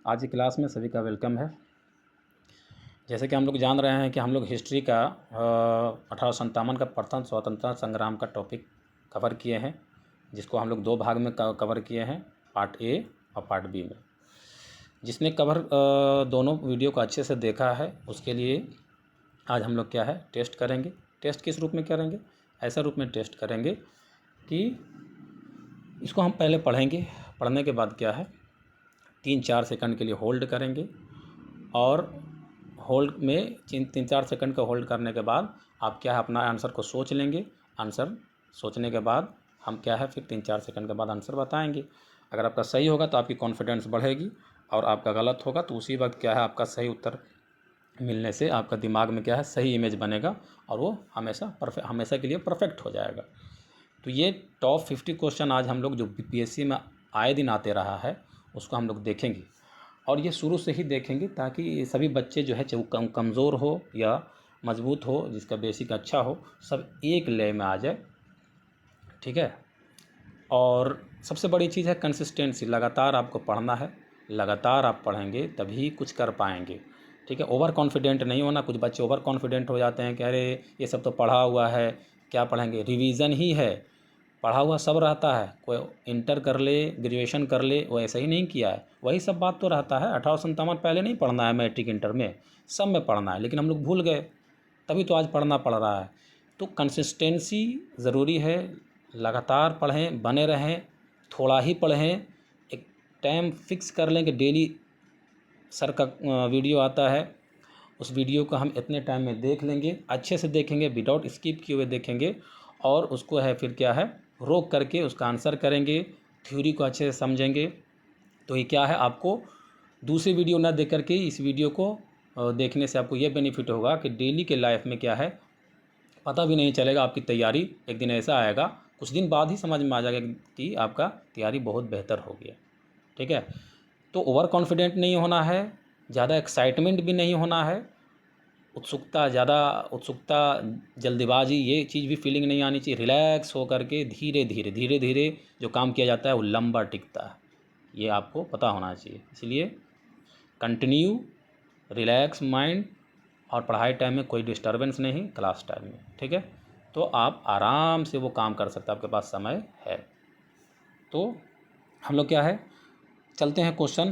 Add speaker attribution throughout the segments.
Speaker 1: आज की क्लास में सभी का वेलकम है। जैसे कि हम लोग जान रहे हैं कि हम लोग हिस्ट्री का 1857 का प्रथम स्वतंत्रता संग्राम का टॉपिक कवर किए हैं, जिसको हम लोग 2 भाग में कवर किए हैं, पार्ट ए और पार्ट बी में। जिसने दोनों वीडियो को अच्छे से देखा है उसके लिए आज हम लोग क्या है टेस्ट करेंगे। टेस्ट किस रूप में करेंगे? ऐसा रूप में टेस्ट करेंगे कि इसको हम पहले पढ़ेंगे, पढ़ने के बाद क्या है 3-4 सेकंड के लिए होल्ड करेंगे और होल्ड में 3-4 सेकंड का होल्ड करने के बाद आप क्या है अपना आंसर को सोच लेंगे। आंसर सोचने के बाद हम क्या है फिर 3-4 सेकंड के बाद आंसर बताएंगे। अगर आपका सही होगा तो आपकी कॉन्फिडेंस बढ़ेगी और आपका गलत होगा तो उसी वक्त क्या है आपका सही उत्तर मिलने से आपका दिमाग में क्या है सही इमेज बनेगा और वो हमेशा के लिए परफेक्ट हो जाएगा। तो ये टॉप 50 क्वेश्चन आज हम लोग जो बीपीएससी में आए दिन आते रहा है उसको हम लोग देखेंगे और ये शुरू से ही देखेंगे ताकि सभी बच्चे जो है चाहे वो कमज़ोर हो या मजबूत हो, जिसका बेसिक अच्छा हो, सब एक लय में आ जाए। ठीक है। और सबसे बड़ी चीज़ है कंसिस्टेंसी। लगातार आपको पढ़ना है, लगातार आप पढ़ेंगे तभी कुछ कर पाएंगे। ठीक है। ओवर कॉन्फिडेंट नहीं होना। कुछ बच्चे ओवर कॉन्फिडेंट हो जाते हैं कि अरे ये सब तो पढ़ा हुआ है, क्या पढ़ेंगे, रिवीजन ही है, पढ़ा हुआ सब रहता है। कोई इंटर कर ले, ग्रेजुएशन कर ले, वो ऐसा ही नहीं किया है, वही सब बात तो रहता है। 1857 पहले नहीं पढ़ना है, मैट्रिक इंटर में सब में पढ़ना है, लेकिन हम लोग भूल गए, तभी तो आज पढ़ना पड़ रहा है। तो कंसिस्टेंसी ज़रूरी है। लगातार पढ़ें, बने रहें, थोड़ा ही पढ़ें, एक टाइम फिक्स कर लें कि डेली सर का वीडियो आता है, उस वीडियो को हम इतने टाइम में देख लेंगे, अच्छे से देखेंगे, विदाउट स्किप किए हुए देखेंगे और उसको है फिर क्या है रोक करके उसका आंसर करेंगे, थ्योरी को अच्छे से समझेंगे। तो ये क्या है आपको दूसरी वीडियो ना देख करके इस वीडियो को देखने से आपको ये बेनिफिट होगा कि डेली के लाइफ में क्या है पता भी नहीं चलेगा आपकी तैयारी। एक दिन ऐसा आएगा, कुछ दिन बाद ही समझ में आ जाएगा कि आपका तैयारी बहुत बेहतर हो गया। ठीक है। तो ओवर कॉन्फिडेंट नहीं होना है, ज़्यादा एक्साइटमेंट भी नहीं होना है, उत्सुकता, जल्दीबाजी, ये चीज़ भी फीलिंग नहीं आनी चाहिए। रिलैक्स होकर के धीरे धीरे जो काम किया जाता है वो लंबा टिकता है, ये आपको पता होना चाहिए। इसलिए कंटिन्यू, रिलैक्स माइंड और पढ़ाई टाइम में कोई डिस्टर्बेंस नहीं, क्लास टाइम में। ठीक है। तो आप आराम से वो काम कर सकते हैं, आपके पास समय है। तो हम लोग क्या है चलते हैं क्वेश्चन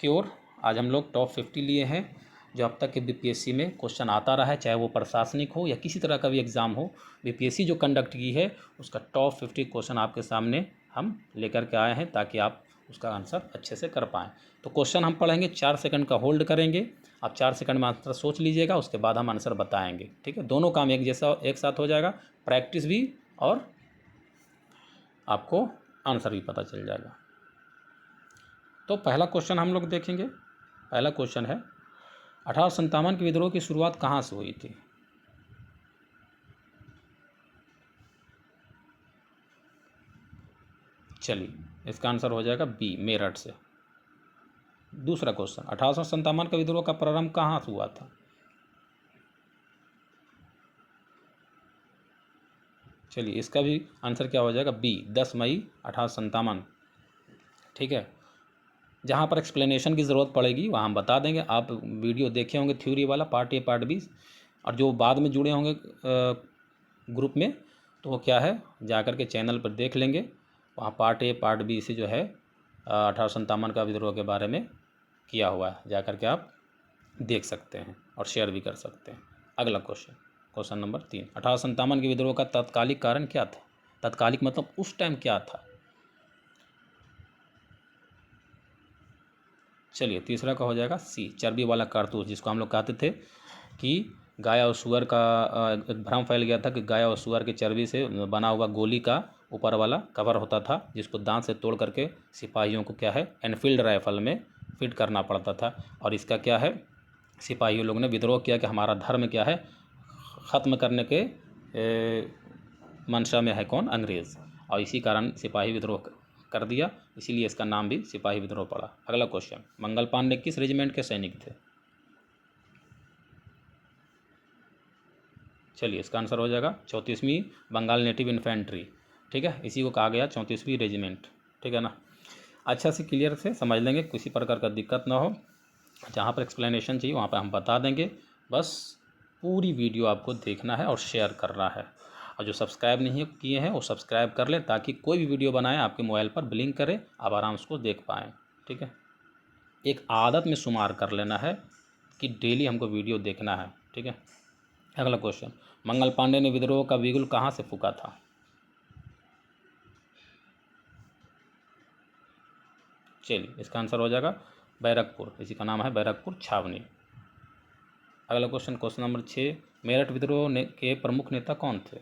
Speaker 1: की ओर। आज हम लोग टॉप 50 लिए हैं जो अब तक के बीपीएससी में क्वेश्चन आता रहा है, चाहे वो प्रशासनिक हो या किसी तरह का भी एग्ज़ाम हो। बीपीएससी जो कंडक्ट की है उसका टॉप 50 क्वेश्चन आपके सामने हम लेकर के आए हैं ताकि आप उसका आंसर अच्छे से कर पाएँ। तो क्वेश्चन हम पढ़ेंगे, 4 सेकंड का होल्ड करेंगे, आप 4 सेकंड में आंसर सोच लीजिएगा, उसके बाद हम आंसर बताएंगे। ठीक है। दोनों काम एक साथ हो जाएगा, प्रैक्टिस भी और आपको आंसर भी पता चल जाएगा। तो पहला क्वेश्चन हम लोग देखेंगे। पहला क्वेश्चन है 1857 के विद्रोह की शुरुआत कहाँ से हुई थी? चलिए इसका आंसर हो जाएगा बी, मेरठ से। दूसरा क्वेश्चन 1857 का विद्रोह का प्रारंभ कहाँ से हुआ था? चलिए इसका भी आंसर क्या हो जाएगा बी, 10 मई 1857। ठीक है। जहाँ पर एक्सप्लेनेशन की ज़रूरत पड़ेगी वहाँ हम बता देंगे। आप वीडियो देखे होंगे थ्योरी वाला पार्ट ए पार्ट बी, और जो बाद में जुड़े होंगे ग्रुप में तो वो क्या है जा कर के चैनल पर देख लेंगे, वहाँ पार्ट ए पार्ट बी से जो है 1857 का विद्रोह के बारे में किया हुआ है, जा कर के आप देख सकते हैं और शेयर भी कर सकते हैं। अगला क्वेश्चन नंबर 3, 1857 के विद्रोह का तात्कालिक कारण क्या था? तात्कालिक मतलब उस टाइम क्या था? चलिए तीसरा का हो जाएगा सी, चर्बी वाला कारतूस, जिसको हम लोग कहते थे कि गाय और सुअर का एक भ्रम फैल गया था कि गाय और सुअर की चर्बी से बना हुआ गोली का ऊपर वाला कवर होता था, जिसको दांत से तोड़ करके सिपाहियों को क्या है एनफील्ड राइफल में फिट करना पड़ता था। और इसका क्या है सिपाहियों लोगों ने विद्रोह किया कि हमारा धर्म क्या है ख़त्म करने के मंशा में है कौन? अंग्रेज़। और इसी कारण सिपाही विद्रोह कर दिया, इसीलिए इसका नाम भी सिपाही विद्रोह पड़ा। अगला क्वेश्चन, मंगल पांडे किस रेजिमेंट के सैनिक थे? चलिए इसका आंसर हो जाएगा 34वीं बंगाल नेटिव इन्फेंट्री। ठीक है, इसी को कहा गया 34वीं रेजिमेंट। ठीक है ना। अच्छा से क्लियर से समझ लेंगे, किसी प्रकार का दिक्कत ना हो। जहाँ पर एक्सप्लेनेशन चाहिए वहाँ पर हम बता देंगे। बस पूरी वीडियो आपको देखना है और शेयर करना है। और जो सब्सक्राइब नहीं किए हैं वो सब्सक्राइब कर लें, ताकि कोई भी वीडियो बनाएं आपके मोबाइल पर ब्लिंक करे, आप आराम से उसको देख पाएँ। ठीक है, एक आदत में शुमार कर लेना है कि डेली हमको वीडियो देखना है। ठीक है, अगला क्वेश्चन, मंगल पांडे ने विद्रोह का बिगुल कहाँ से फूंका था? चलिए, इसका आंसर हो जाएगा बैरकपुर, इसी का नाम है बैरकपुर छावनी। अगला क्वेश्चन, क्वेश्चन नंबर 6, मेरठ विद्रोह के प्रमुख नेता कौन थे?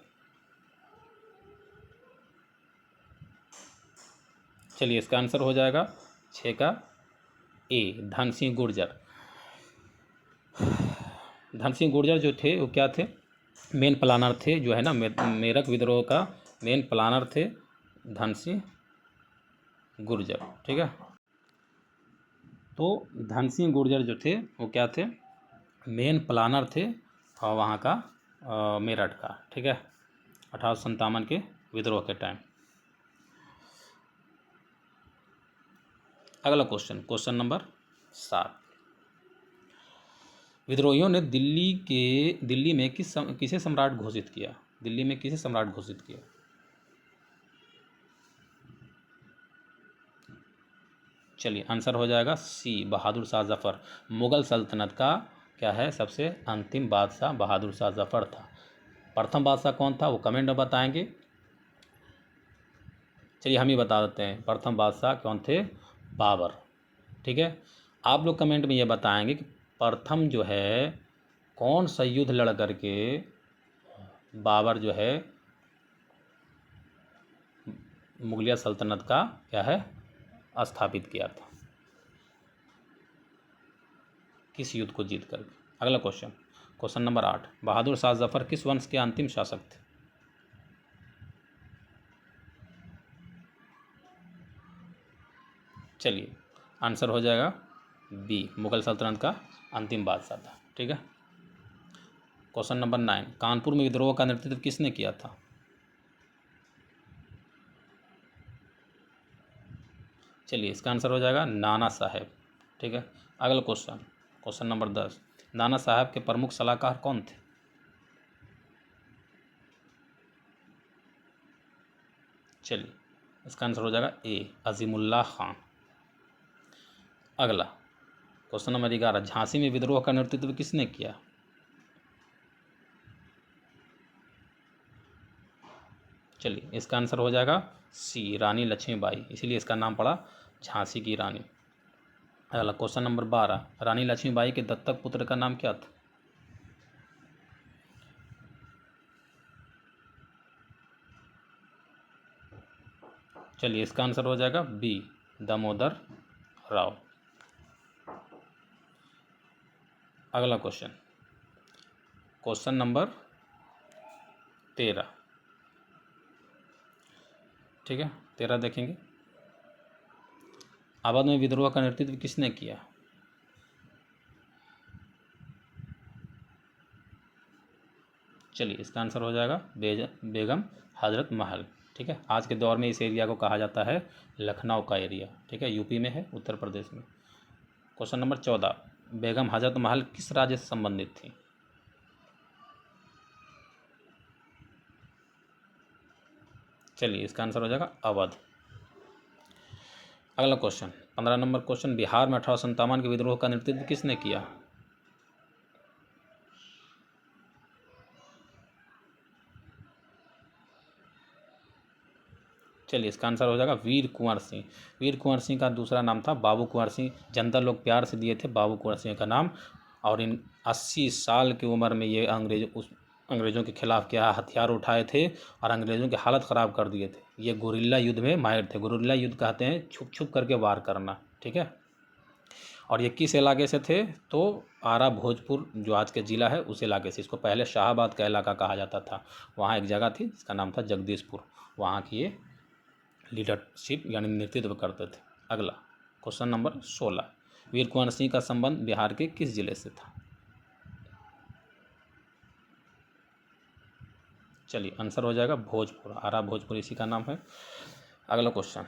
Speaker 1: चलिए, इसका आंसर हो जाएगा 6 का ए, धन सिंह गुर्जर। धन सिंह गुर्जर जो थे वो क्या थे? मेन प्लानर थे, जो है ना मेरठ विद्रोह का मेन प्लानर थे धन सिंह गुर्जर। ठीक है, तो धन सिंह गुर्जर जो थे वो क्या थे? मेन प्लानर थे और वहाँ का मेरठ का। ठीक है, 1857 के विद्रोह के टाइम। अगला क्वेश्चन, क्वेश्चन नंबर 7, विद्रोहियों ने दिल्ली में किसे सम्राट घोषित किया? दिल्ली में किसे सम्राट घोषित किया? चलिए, आंसर हो जाएगा सी, बहादुर शाह जफ़र। मुग़ल सल्तनत का क्या है? सबसे अंतिम बादशाह बहादुर शाह जफ़र था। प्रथम बादशाह कौन था वो कमेंट में बताएंगे। चलिए, हम ही बता देते हैं, प्रथम बादशाह कौन थे? बाबर। ठीक है, आप लोग कमेंट में ये बताएंगे कि प्रथम जो है कौन सा युद्ध लड़ करके बाबर जो है मुगलिया सल्तनत का क्या है स्थापित किया था, किस युद्ध को जीत करके। अगला question, question number 8, Bahadur Shah Zafar किस वंश के अंतिम शासक थे? चलिए, आंसर हो जाएगा बी, मुगल सल्तनत का अंतिम बादशाह था। ठीक है, क्वेश्चन नंबर 9, कानपुर में विद्रोह का नेतृत्व किसने किया था? चलिए, इसका आंसर हो जाएगा नाना साहेब। ठीक है, अगला क्वेश्चन, क्वेश्चन नंबर 10, नाना साहब के प्रमुख सलाहकार कौन थे? चलिए, इसका आंसर हो जाएगा ए, अजीमुल्लाह खान। अगला क्वेश्चन नंबर 11, झांसी में विद्रोह का नेतृत्व किसने किया? चलिए, इसका आंसर हो जाएगा सी, रानी लक्ष्मीबाई, इसीलिए इसका नाम पड़ा झांसी की रानी। अगला क्वेश्चन नंबर 12, रानी लक्ष्मीबाई के दत्तक पुत्र का नाम क्या था? चलिए, इसका आंसर हो जाएगा बी, दामोदर राव। अगला क्वेश्चन, क्वेश्चन नंबर 13। ठीक है, 13 देखेंगे, अवध में विद्रोह का नेतृत्व किसने किया? चलिए, इसका आंसर हो जाएगा बेगम हजरत महल। ठीक है, आज के दौर में इस एरिया को कहा जाता है लखनऊ का एरिया। ठीक है, यूपी में है, उत्तर प्रदेश में। क्वेश्चन नंबर 14, बेगम हजरत महल किस राज्य से संबंधित थी? चलिए, इसका आंसर हो जाएगा अवध। अगला क्वेश्चन, 15 नंबर क्वेश्चन, बिहार में 1857 के विद्रोह का नेतृत्व किसने किया? चलिए, इसका आंसर हो जाएगा वीर कुंवर सिंह। वीर कुंवर सिंह का दूसरा नाम था बाबू कुंवर सिंह, जनता लोग प्यार से दिए थे बाबू कुंवर सिंह का नाम। और इन 80 साल की उम्र में ये अंग्रेज़ों के खिलाफ क्या हथियार उठाए थे और अंग्रेज़ों की हालत ख़राब कर दिए थे। ये गुरिल्ला युद्ध में माहिर थे। गुरिल्ला युद्ध कहते हैं छुप छुप करके वार करना। ठीक है, और ये किस इलाके से थे? तो आरा भोजपुर जो आज के ज़िला है उस इलाके से। इसको पहले शाहाबाद का इलाका कहा जाता था। वहाँ एक जगह थी जिसका नाम था जगदीशपुर, वहाँ की ये लीडरशिप यानी नेतृत्व करते थे। अगला क्वेश्चन नंबर 16, वीर कुंवर सिंह का संबंध बिहार के किस जिले से था? चलिए, आंसर हो जाएगा भोजपुर, आरा भोजपुर इसी का नाम है। अगला question,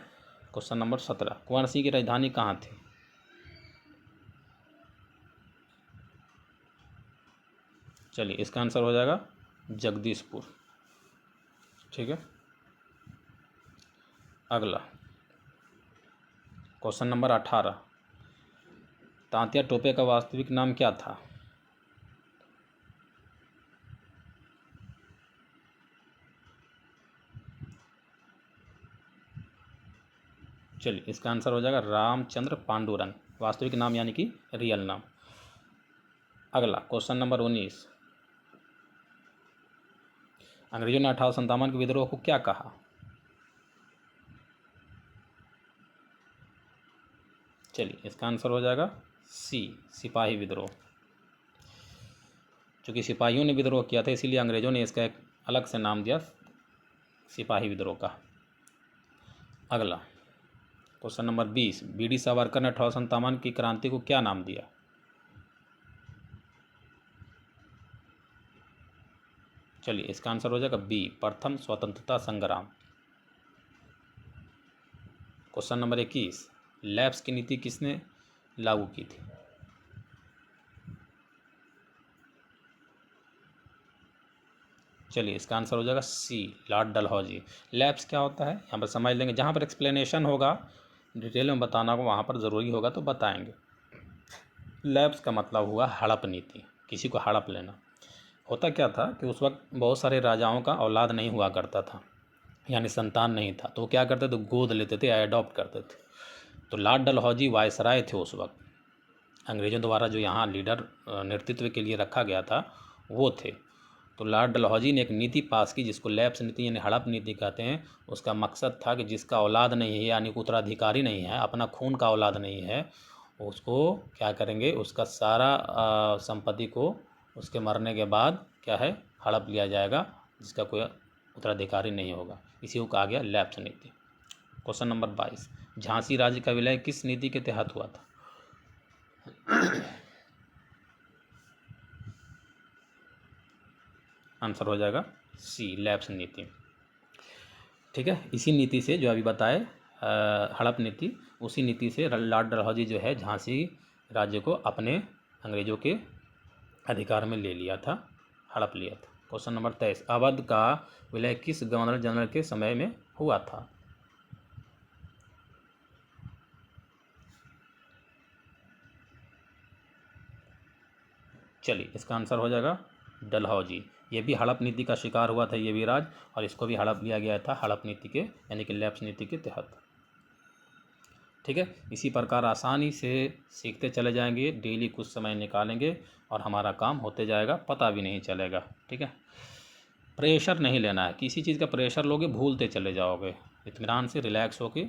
Speaker 1: question number 17, Kunwar Singh की राजधानी कहाँ थी? चलिए इसका आंसर हो जाएगा जगदीशपुर। ठीक है, अगला क्वेश्चन नंबर 18, तांत्या टोपे का वास्तविक नाम क्या था? चलिए इसका आंसर हो जाएगा रामचंद्र पांडुरंग, वास्तविक नाम यानी कि रियल नाम। अगला क्वेश्चन नंबर 19, अंग्रेजों ने 1857 के विद्रोह को क्या कहा? चलिए इसका आंसर हो जाएगा सी, सिपाही विद्रोह। चूँकि सिपाहियों ने विद्रोह किया था इसीलिए अंग्रेजों ने इसका एक अलग से नाम दिया, सिपाही विद्रोह का। अगला क्वेश्चन नंबर 20, बी.डी. सावरकर ने 1857 की क्रांति को क्या नाम दिया? चलिए इसका आंसर हो जाएगा बी, प्रथम स्वतंत्रता संग्राम। क्वेश्चन नंबर 21, लैप्स की नीति किसने लागू की थी? चलिए इसका आंसर हो जाएगा सी, लॉर्ड डलहौजी। लैप्स क्या होता है यहाँ पर समझ लेंगे, जहाँ पर एक्सप्लेनेशन होगा डिटेल में बताना को वहाँ पर ज़रूरी होगा तो बताएंगे। लैप्स का मतलब हुआ हड़प नीति, किसी को हड़प लेना। होता क्या था कि उस वक्त बहुत सारे राजाओं का औलाद नहीं हुआ करता था, यानी संतान नहीं था, तो वो क्या करते थे, गोद लेते थे, एडॉप्ट करते थे। तो लॉर्ड डलहौजी वायसराय थे उस वक्त, अंग्रेज़ों द्वारा जो यहाँ लीडर नेतृत्व के लिए रखा गया था वो थे। तो लॉर्ड डलहौजी ने एक नीति पास की जिसको लैप्स नीति यानी हड़प नीति कहते हैं। उसका मकसद था कि जिसका औलाद नहीं है यानी कि उत्तराधिकारी नहीं है, अपना खून का औलाद नहीं है, उसको क्या करेंगे, उसका सारा संपत्ति को उसके मरने के बाद क्या है, हड़प लिया जाएगा, जिसका कोई उत्तराधिकारी नहीं होगा। इसी को कहा गया लैप्स नीति। क्वेश्चन नंबर 22, झांसी राज्य का विलय किस नीति के तहत हुआ था? आंसर हो जाएगा सी, लैप्स नीति। ठीक है, इसी नीति से जो अभी बताए हड़प नीति, उसी नीति से लॉर्ड डलहौजी जो है झांसी राज्य को अपने अंग्रेजों के अधिकार में ले लिया था, हड़प लिया था। क्वेश्चन नंबर 23, अवध का विलय किस गवर्नर जनरल के समय में हुआ था? चलिए इसका आंसर हो जाएगा डलहौजी। ये भी हड़प नीति का शिकार हुआ था ये भी राज, और इसको भी हड़प लिया गया था हड़प नीति के यानी कि लैप्स नीति के तहत। ठीक है, इसी प्रकार आसानी से सीखते चले जाएंगे, डेली कुछ समय निकालेंगे और हमारा काम होते जाएगा, पता भी नहीं चलेगा। ठीक है, प्रेशर नहीं लेना है, किसी चीज़ का प्रेशर लोगे भूलते चले जाओगे, इत्मीनान से रिलैक्स होके।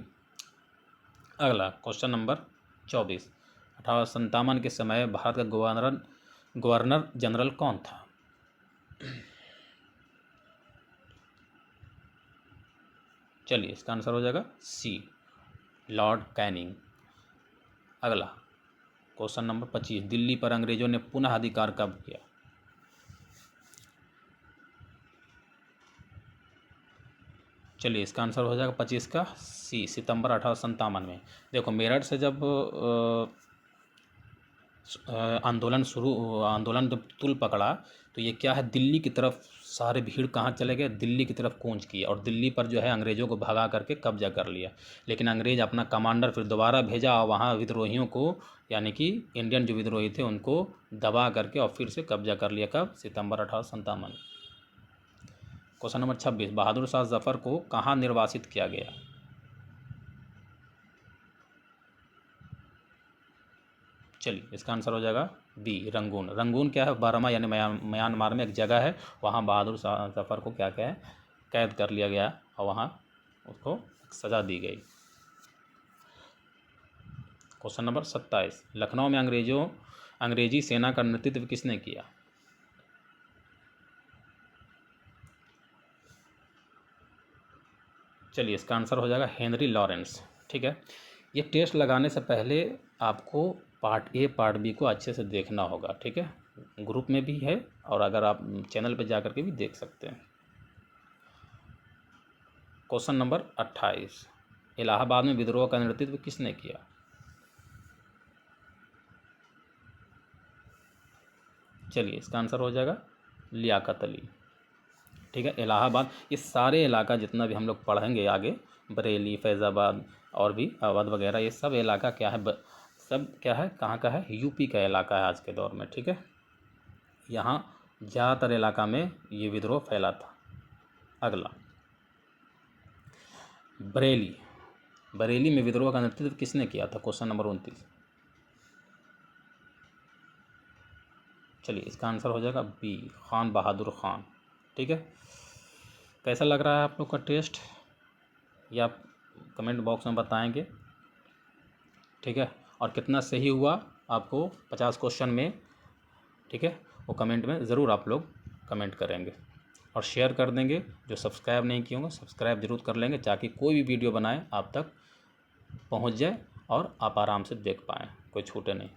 Speaker 1: अगला क्वेश्चन नंबर 24, 1857 के समय भारत का गवर्नर जनरल कौन था? चलिए इसका आंसर हो जाएगा सी, लॉर्ड कैनिंग। अगला क्वेश्चन नंबर 25, दिल्ली पर अंग्रेजों ने पुनः अधिकार कब किया? चलिए इसका आंसर हो जाएगा 25 का सी, सितंबर 1857 में। देखो मेरठ से जब आंदोलन जब तुल पकड़ा तो ये क्या है, दिल्ली की तरफ सारे भीड़ कहाँ चले गए, दिल्ली की तरफ कूच किए और दिल्ली पर जो है अंग्रेज़ों को भगा करके कब्जा कर लिया। लेकिन अंग्रेज़ अपना कमांडर फिर दोबारा भेजा और वहाँ विद्रोहियों को यानी कि इंडियन जो विद्रोही थे उनको दबा करके और फिर से कब्जा कर लिया। कब? सितंबर 1857। क्वेश्चन नंबर 26, बहादुर शाह जफ़र को कहाँ निर्वासित किया गया? चलिए इसका आंसर हो जाएगा बी, रंगून। रंगून क्या है, बर्मा यानी म्यांमार में एक जगह है, वहाँ बहादुर शाह जफ़र को क्या क्या है, कैद कर लिया गया और वहाँ उसको सज़ा दी गई। क्वेश्चन नंबर 27, लखनऊ में अंग्रेजी सेना का नेतृत्व किसने किया? चलिए इसका आंसर हो जाएगा हेनरी लॉरेंस। ठीक है, ये टेस्ट लगाने से पहले आपको पार्ट ए पार्ट बी को अच्छे से देखना होगा। ठीक है, ग्रुप में भी है और अगर आप चैनल पर जा कर के भी देख सकते हैं। क्वेश्चन नंबर 28, इलाहाबाद में विद्रोह का नेतृत्व किसने किया? चलिए इसका आंसर हो जाएगा लियाकत अली। ठीक है, इलाहाबाद, ये सारे इलाका जितना भी हम लोग पढ़ेंगे आगे, बरेली, फैज़ाबाद और भी अवध वगैरह, ये सब इलाका क्या है, सब क्या है, कहाँ का है, यूपी का इलाका है आज के दौर में। ठीक है, यहाँ ज़्यादातर इलाका में ये विद्रोह फैला था। अगला, बरेली, बरेली में विद्रोह का नेतृत्व किसने किया था? Question number 29। चलिए इसका आंसर हो जाएगा बी, खान बहादुर खान। ठीक है, कैसा लग रहा है आप लोग का टेस्ट, ये आप कमेंट बॉक्स में बताएंगे। ठीक है, और कितना सही हुआ आपको 50 क्वेश्चन में, ठीक है, वो कमेंट में ज़रूर आप लोग कमेंट करेंगे और शेयर कर देंगे। जो सब्सक्राइब नहीं किए होंगे सब्सक्राइब जरूर कर लेंगे, ताकि कोई भी वीडियो बनाए आप तक पहुंच जाए और आप आराम से देख पाएँ, कोई छूटे नहीं।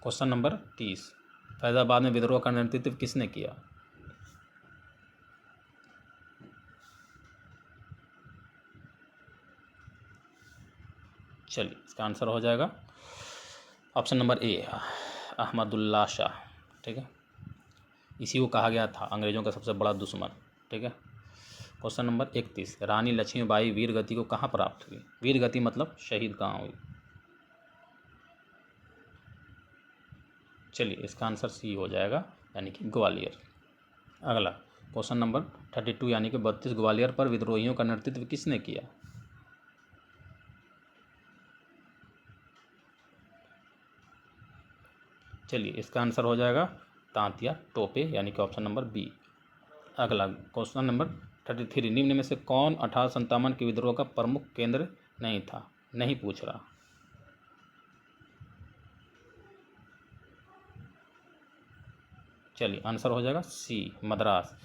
Speaker 1: क्वेश्चन नंबर 30, फैज़ाबाद में विद्रोह का नेतृत्व किसने किया? चलिए इसका आंसर हो जाएगा option number A, Ahmadullah Shah. ठीक है, इसी को कहा गया था अंग्रेज़ों का सबसे बड़ा दुश्मन। ठीक है, क्वेश्चन नंबर 31, रानी लक्ष्मीबाई वीर गति को कहाँ प्राप्त हुई? वीर गति मतलब शहीद कहाँ हुई? चलिए इसका आंसर सी हो जाएगा, यानी कि ग्वालियर। अगला, क्वेश्चन नंबर 32, यानी कि 32, ग्वालियर पर विद्रोहियों का नेतृत्व किसने किया? चलिए इसका आंसर हो जाएगा तांतिया टोपे, यानी कि ऑप्शन नंबर बी। अगला, क्वेश्चन नंबर 33, निम्न में से कौन 1857 के विद्रोह का प्रमुख केंद्र नहीं था? नहीं पूछ रहा। चलिए आंसर हो जाएगा सी, मद्रास।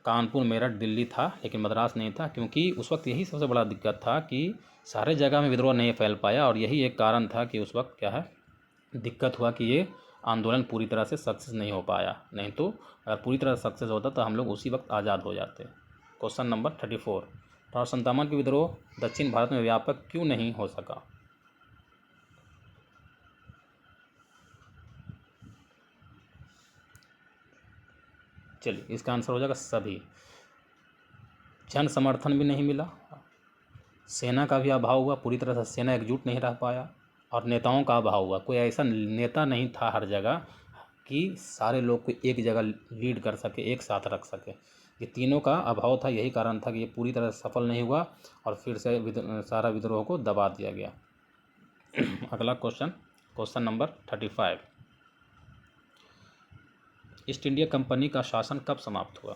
Speaker 1: कानपुर, मेरठ, दिल्ली था, लेकिन मद्रास नहीं था, क्योंकि उस वक्त यही सबसे बड़ा दिक्कत था कि सारे जगह में विद्रोह नहीं फैल पाया, और यही एक कारण था कि उस वक्त क्या है, दिक्कत हुआ कि ये आंदोलन पूरी तरह से सक्सेस नहीं हो पाया। नहीं तो अगर पूरी तरह से सक्सेस होता तो हम लोग उसी वक्त आज़ाद हो जाते। क्वेश्चन नंबर 34, 1857 के विद्रोह दक्षिण भारत में व्यापक क्यों नहीं हो सका? चलिए इसका आंसर हो जाएगा सभी। जन समर्थन भी नहीं मिला, सेना का भी अभाव हुआ, पूरी तरह से सेना एकजुट नहीं रह पाया, और नेताओं का अभाव हुआ। कोई ऐसा नेता नहीं था हर जगह कि सारे लोग को एक जगह लीड कर सके, एक साथ रख सके। ये तीनों का अभाव था, यही कारण था कि ये पूरी तरह से सफल नहीं हुआ और फिर से सारा विद्रोह को दबा दिया गया। अगला question, question number 35, east India company का शासन कब समाप्त हुआ?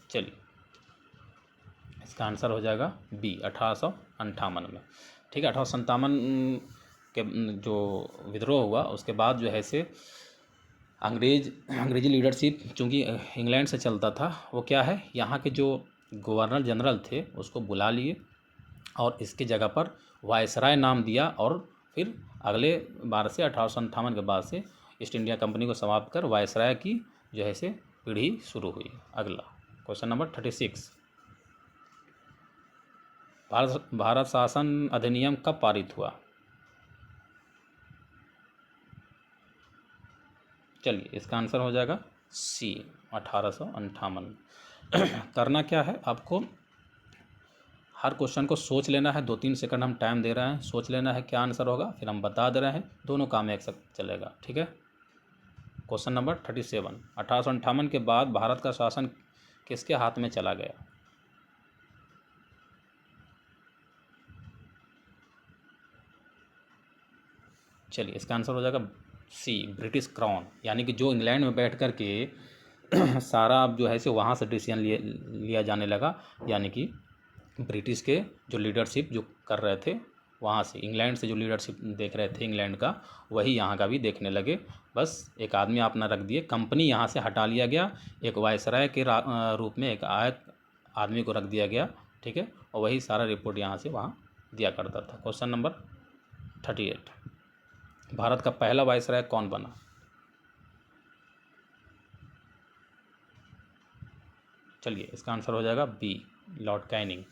Speaker 1: चलिए इसका आंसर हो जाएगा बी, 1858 में। ठीक है, 1857 के जो विद्रोह हुआ उसके बाद जो है से अंग्रेजी लीडरशिप चूँकि इंग्लैंड से चलता था, वो क्या है, यहाँ के जो गवर्नर जनरल थे उसको बुला लिए और इसकी जगह पर वायसराय नाम दिया, और फिर अगले बार से 1858 के बाद से ईस्ट इंडिया कंपनी को समाप्त कर वायसराय की जो है से पीढ़ी शुरू हुई। अगला, क्वेश्चन नंबर 36, भारत शासन अधिनियम कब पारित हुआ? चलिए इसका आंसर हो जाएगा सी, 1858। करना क्या है आपको, हर क्वेश्चन को सोच लेना है, 2-3 सेकंड हम टाइम दे रहे हैं, सोच लेना है क्या आंसर होगा, फिर हम बता दे रहे हैं, दोनों काम एक साथ चलेगा। ठीक है, क्वेश्चन नंबर 37, 1858 के बाद भारत का शासन किसके हाथ में चला गया? चलिए इसका आंसर हो जाएगा सी, ब्रिटिश क्राउन, यानी कि जो इंग्लैंड में बैठ कर के सारा अब जो है से वहाँ से डिसीजन लिया जाने लगा, यानी कि ब्रिटिश के जो लीडरशिप जो कर रहे थे वहाँ से, इंग्लैंड से जो लीडरशिप देख रहे थे इंग्लैंड का, वही यहाँ का भी देखने लगे। बस एक आदमी अपना रख दिए, कंपनी यहाँ से हटा लिया गया, एक वायसराय के रूप में एक आदमी को रख दिया गया। ठीक है, और वही सारा रिपोर्ट यहाँ से वहाँ दिया करता था। क्वेश्चन नंबर 38, भारत का पहला वायसराय कौन बना? चलिए इसका आंसर हो जाएगा बी, लॉर्ड कैनिंग।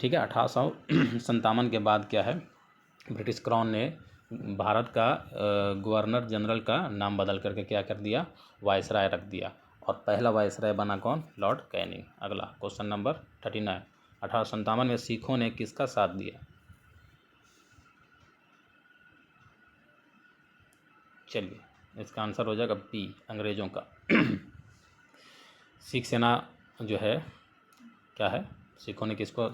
Speaker 1: ठीक है, 1857 के बाद क्या है, ब्रिटिश क्राउन ने भारत का गवर्नर जनरल का नाम बदल करके क्या कर दिया, वायसराय रख दिया, और पहला वायसराय बना कौन, लॉर्ड कैनिंग। अगला क्वेश्चन नंबर 39, 1857 में सिखों ने किसका साथ दिया। चलिए इसका आंसर हो जाएगा बी, अंग्रेज़ों का। सिख सेना जो है क्या है, सिखों ने किसको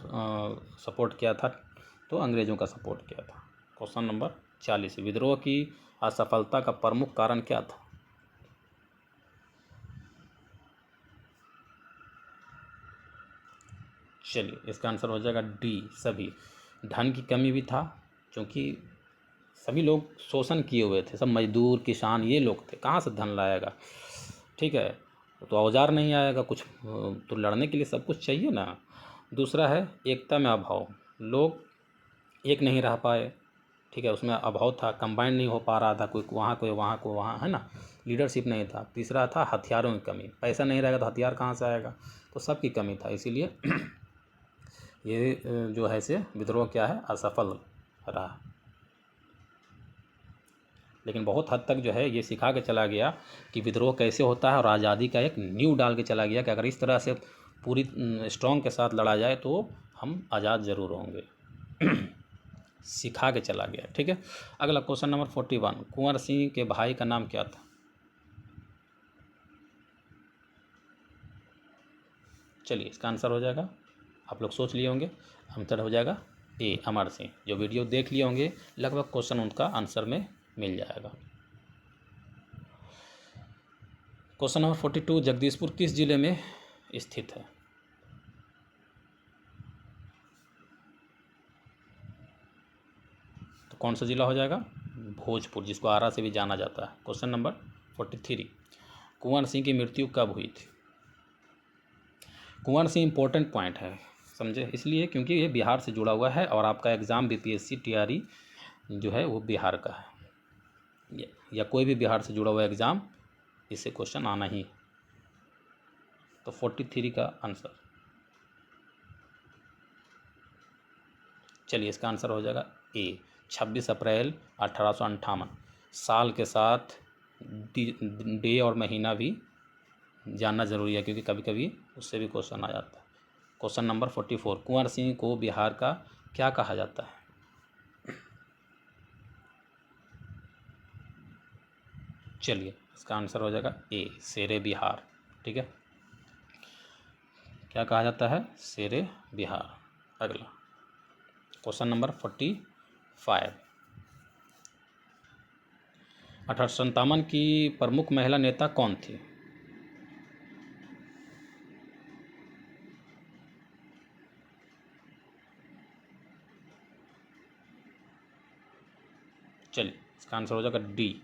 Speaker 1: सपोर्ट किया था, तो अंग्रेज़ों का सपोर्ट किया था। क्वेश्चन नंबर 40, विद्रोह की असफलता का प्रमुख कारण क्या था। चलिए इसका आंसर हो जाएगा डी, सभी। धन की कमी भी था, क्योंकि सभी लोग शोषण किए हुए थे, सब मजदूर किसान ये लोग थे, कहाँ से धन लाएगा। ठीक है, तो औजार नहीं आएगा कुछ, तो लड़ने के लिए सब कुछ चाहिए ना। दूसरा है एकता में अभाव, लोग एक नहीं रह पाए। ठीक है, उसमें अभाव था, कंबाइन नहीं हो पा रहा था, कोई वहाँ कोई वहाँ को वहाँ, है ना, लीडरशिप नहीं था। तीसरा था हथियारों की कमी, पैसा नहीं रहेगा तो हथियार कहाँ से आएगा, तो सबकी कमी था, इसीलिए ये जो है से विद्रोह क्या है, असफल रहा। लेकिन बहुत हद तक जो है ये सिखा के चला गया कि विद्रोह कैसे होता है, और आज़ादी का एक नींव डाल के चला गया कि अगर इस तरह से पूरी स्ट्रॉन्ग के साथ लड़ा जाए तो हम आज़ाद ज़रूर होंगे। सिखा के चला गया। ठीक है, अगला क्वेश्चन नंबर 41, कुंवर सिंह के भाई का नाम क्या था। चलिए इसका आंसर हो जाएगा, आप लोग सोच लिए होंगे, आंसर हो जाएगा ए, अमर सिंह। जो वीडियो देख लिए होंगे लगभग क्वेश्चन उनका आंसर में मिल जाएगा। क्वेश्चन नंबर 42, जगदीशपुर किस जिले में स्थित है। तो कौन सा जिला हो जाएगा, भोजपुर, जिसको आरा से भी जाना जाता है। क्वेश्चन नंबर 43, कुंवर सिंह की मृत्यु कब हुई थी। कुंवर सिंह इंपॉर्टेंट पॉइंट है, समझे, इसलिए क्योंकि ये बिहार से जुड़ा हुआ है, और आपका एग्ज़ाम बीपीएससी टीआरई जो है वो बिहार का है, या कोई भी बिहार से जुड़ा हुआ एग्ज़ाम, इससे क्वेश्चन आना ही। तो 43 का आंसर, चलिए इसका आंसर हो जाएगा ए, 26 अप्रैल 1858। साल के साथ डे और महीना भी जानना ज़रूरी है, क्योंकि कभी कभी उससे भी क्वेश्चन आ जाता है। क्वेश्चन नंबर 44, कुंवर सिंह को बिहार का क्या कहा जाता है। चलिए इसका आंसर हो जाएगा ए, शेरे बिहार। ठीक है, क्या कहा जाता है, शेरे बिहार। अगला क्वेश्चन नंबर 45, 1857 की प्रमुख महिला नेता कौन थी। चलिए इसका आंसर हो जाएगा डी,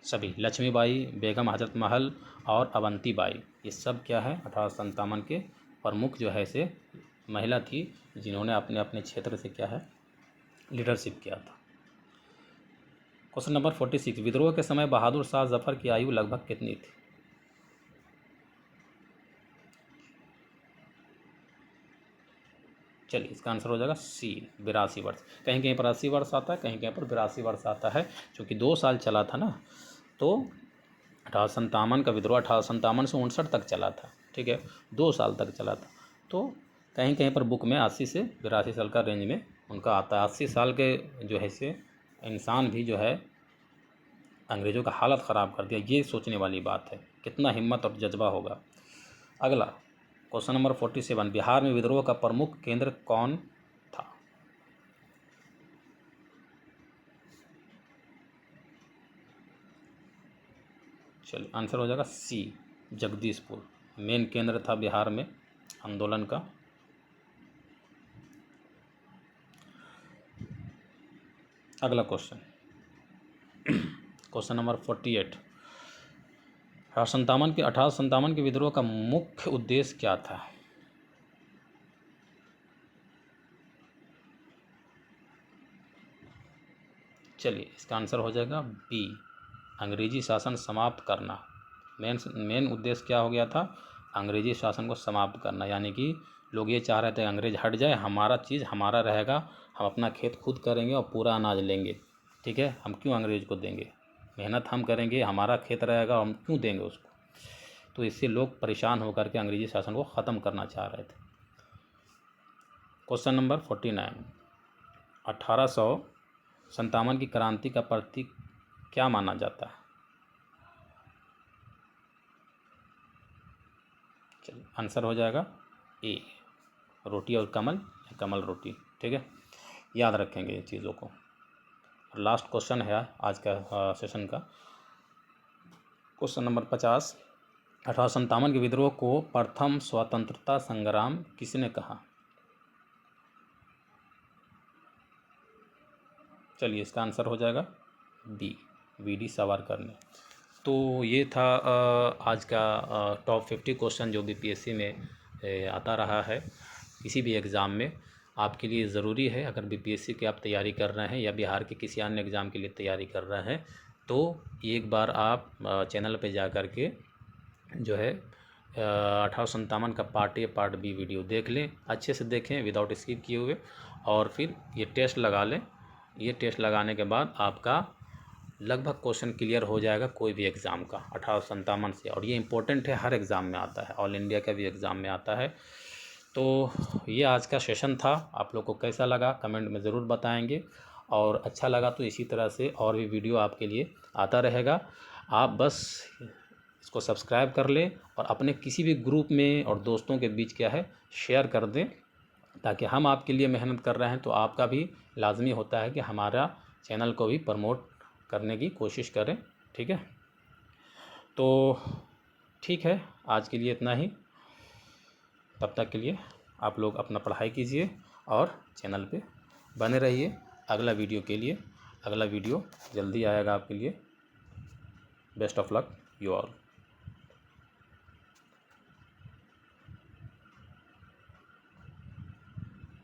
Speaker 1: सभी। लक्ष्मीबाई, बेगम हजरत महल और अवंती बाई, ये सब क्या है, 1857 के प्रमुख जो है से महिला थी, जिन्होंने अपने अपने क्षेत्र से क्या है, लीडरशिप किया था। क्वेश्चन नंबर 46, विद्रोह के समय बहादुर शाह जफर की आयु लगभग कितनी थी। चलिए इसका आंसर हो जाएगा सी, 82 वर्ष। कहीं कहीं पर 80 वर्ष आता है, कहीं कहीं पर 82 वर्ष आता है, क्योंकि 2 साल चला था ना, तो 1857 का विद्रोह 1857 से 59 तक चला था। ठीक है, 2 साल तक चला था, तो कहीं कहीं पर बुक में 80 से 82 साल का रेंज में उनका आता है। 80 साल के जो है से इंसान भी जो है अंग्रेज़ों का हालत ख़राब कर दिया, ये सोचने वाली बात है, कितना हिम्मत और जज्बा होगा। अगला क्वेश्चन नंबर 47, बिहार में विद्रोह का प्रमुख केंद्र कौन था। चलिए आंसर हो जाएगा सी, जगदीशपुर मेन केंद्र था बिहार में आंदोलन का। अगला क्वेश्चन, क्वेश्चन नंबर 48, 1857 के विद्रोह का मुख्य उद्देश्य क्या था। चलिए इसका आंसर हो जाएगा बी, अंग्रेजी शासन समाप्त करना। मेन उद्देश्य क्या हो गया था, अंग्रेजी शासन को समाप्त करना, यानी कि लोग ये चाह रहे थे अंग्रेज हट जाए, हमारा चीज़ हमारा रहेगा, हम अपना खेत खुद करेंगे और पूरा अनाज लेंगे। ठीक है, हम क्यों अंग्रेज को देंगे, मेहनत हम करेंगे, हमारा खेत रहेगा, हम क्यों देंगे उसको। तो इससे लोग परेशान होकर के अंग्रेजी शासन को ख़त्म करना चाह रहे थे। क्वेश्चन नंबर 49, 1857 की क्रांति का प्रतीक क्या माना जाता है। चलिए आंसर हो जाएगा ए, रोटी और कमल, कमल रोटी। ठीक है, याद रखेंगे इन चीज़ों को। लास्ट क्वेश्चन है आज का सेशन का, क्वेश्चन नंबर 50, 1857 के विद्रोह को प्रथम स्वतंत्रता संग्राम किसने कहा। चलिए इसका आंसर हो जाएगा बी, वी.डी. सावरकर ने। तो ये था आज का टॉप 50 क्वेश्चन जो बीपीएससी में आता रहा है। किसी भी एग्ज़ाम में आपके लिए ज़रूरी है, अगर बीपीएससी की आप तैयारी कर रहे हैं या बिहार के किसी अन्य एग्ज़ाम के लिए तैयारी कर रहे हैं, तो एक बार आप चैनल पे जा कर के जो है 1857 का part A part B video देख लें, अच्छे से देखें विदाउट स्किप किए हुए, और फिर ये टेस्ट लगा लें। ये टेस्ट लगाने के बाद आपका लगभग क्वेश्चन क्लियर हो जाएगा कोई भी एग्ज़ाम का 1857 से, और ये इम्पोर्टेंट है, हर एग्ज़ाम में आता है, ऑल इंडिया का भी एग्ज़ाम में आता है। तो ये आज का सेशन था, आप लोग को कैसा लगा कमेंट में ज़रूर बताएंगे, और अच्छा लगा तो इसी तरह से और भी वीडियो आपके लिए आता रहेगा। आप बस इसको सब्सक्राइब कर लें और अपने किसी भी ग्रुप में और दोस्तों के बीच क्या है शेयर कर दें, ताकि हम आपके लिए मेहनत कर रहे हैं तो आपका भी लाजमी होता है कि हमारा चैनल को भी प्रमोट करने की कोशिश करें। ठीक है, तो ठीक है, आज के लिए इतना ही। तब तक के लिए आप लोग अपना पढ़ाई कीजिए और चैनल पे बने रहिए अगला वीडियो के लिए। अगला वीडियो जल्दी आएगा आपके लिए। Best of luck you all.